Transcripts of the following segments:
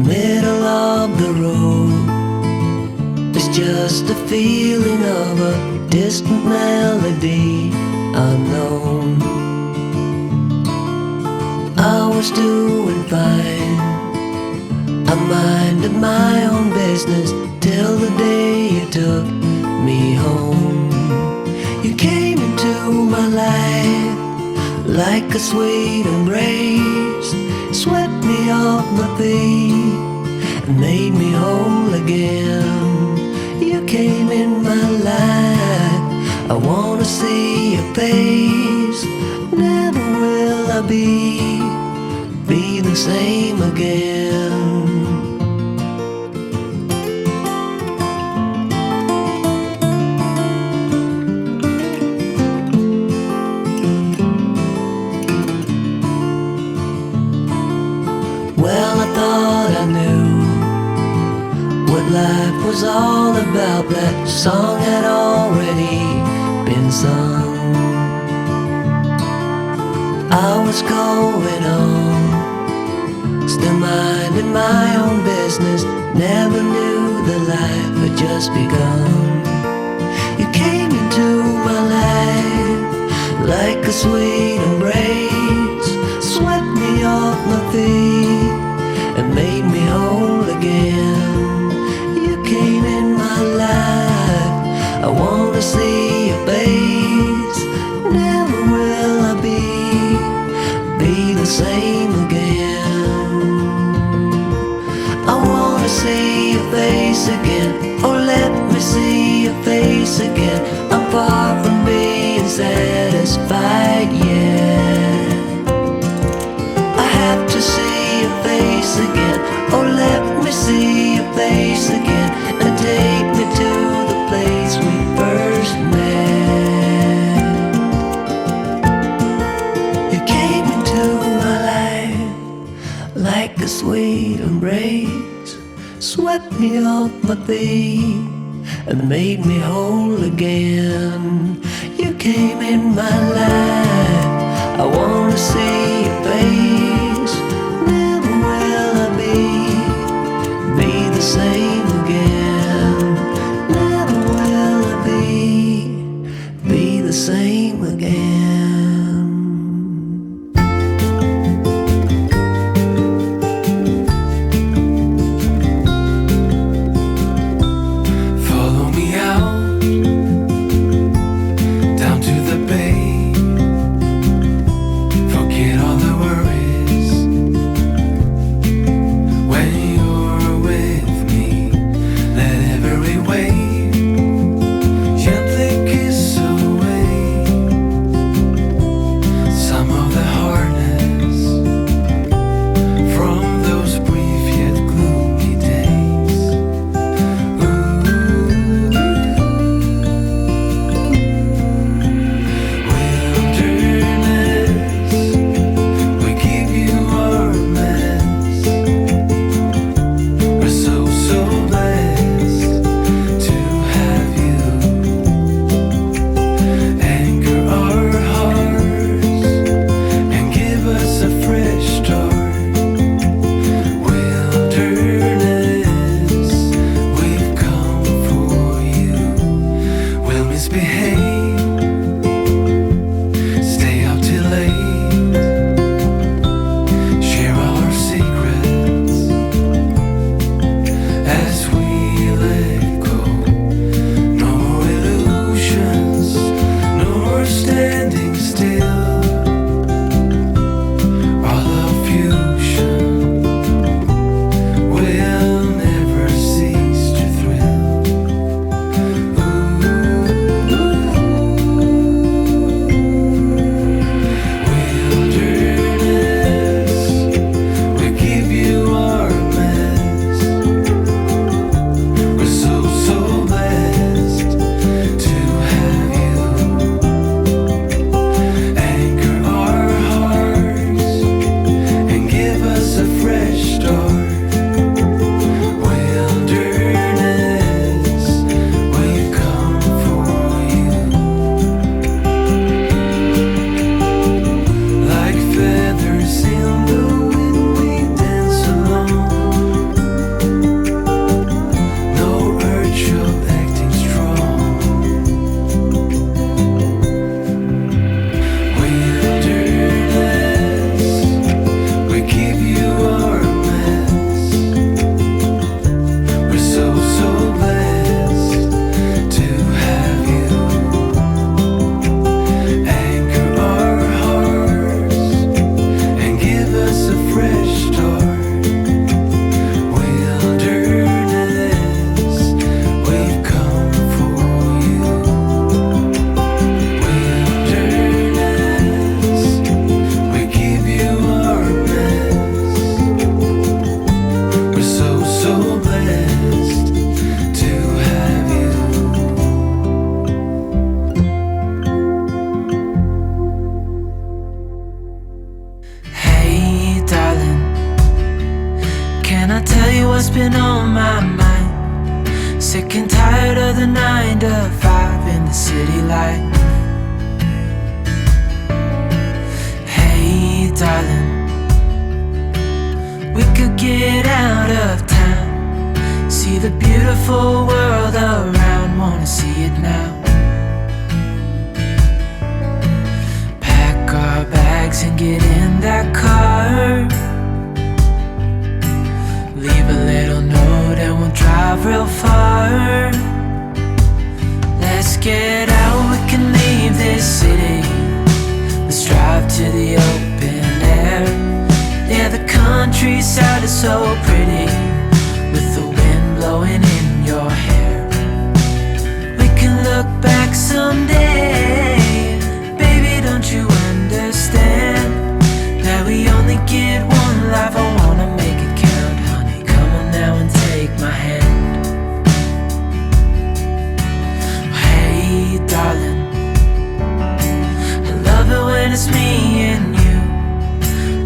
middle of the road. It's just a feeling of a distant melody unknown. I was doing fine, I minded my own business till the day you took me home. You came into my life like a sweet embrace, swept me off my feet and made me whole again. You came in my life, I wanna see your face. Never will I be the same again. Well, I thought I knew what life was all about. That song had already been sung. I was going on, still minding my own business. Never knew that life had just begun. You came into my life like a sweet embrace, swept me off my feet and made me whole again. You came in my life, I wanna see your face. Never will I be the same again. I wanna see your face again, oh let me see your face again. I'm far from being satisfied yet. I have to see your face again, oh let me see your face again, and take me to the place we first met. You came into my life like a sweet embrace, swept me off my feet and made me whole again. You came in my life, I wanna see your face. Never will I be the same again. Never will I be the same again. Follow me out down to the bay. Forget all the worries tell you what's been on my mind. Sick and tired of the 9 to 5 in the city life. Hey darling, we could get out of town, see the beautiful world around, wanna see it now. Pack our bags and get in that car, leave a little note and we'll drive real far. Let's get out, we can leave this city. Let's drive to the open air. Yeah, the countryside is so pretty, with the wind blowing in your hair. We can look back someday. Baby, don't you understand that we only get one life? I wanna make it count, honey. Come on now and take my hand. Hey darling, I love it when it's me and you,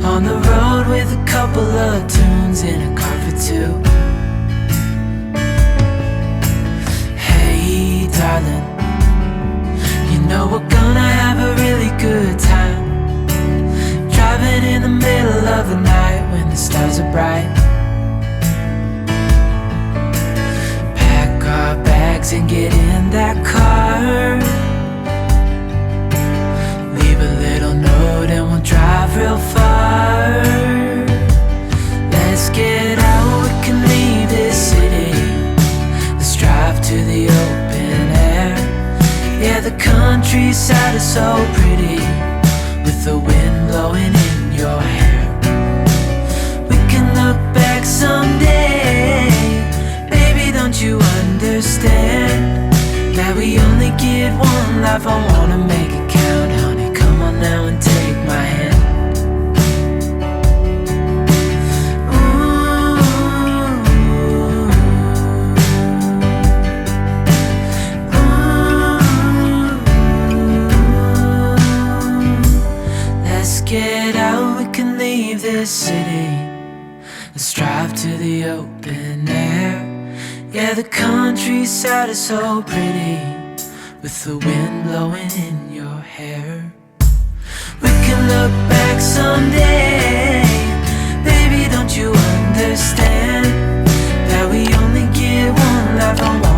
on the road with a couple of tunes in a car for two. Hey darling, you know we're gonna have a really good time, driving in the middle of the night when the stars are bright. Pack our bags and get in that car, leave a little note and we'll drive real far. Let's get out, we can leave this city. Let's drive to the open air. Yeah, the countryside is so pretty, with the wind blowing in your hair. We can look back someday. Baby, don't you understand that we only get one life? I wanna make it count, honey. Come on now and take my hand. Get out, we can leave this city. Let's drive to the open air. Yeah, the countryside is so pretty, with the wind blowing in your hair. We can look back someday. Baby, don't you understand that we only get one life?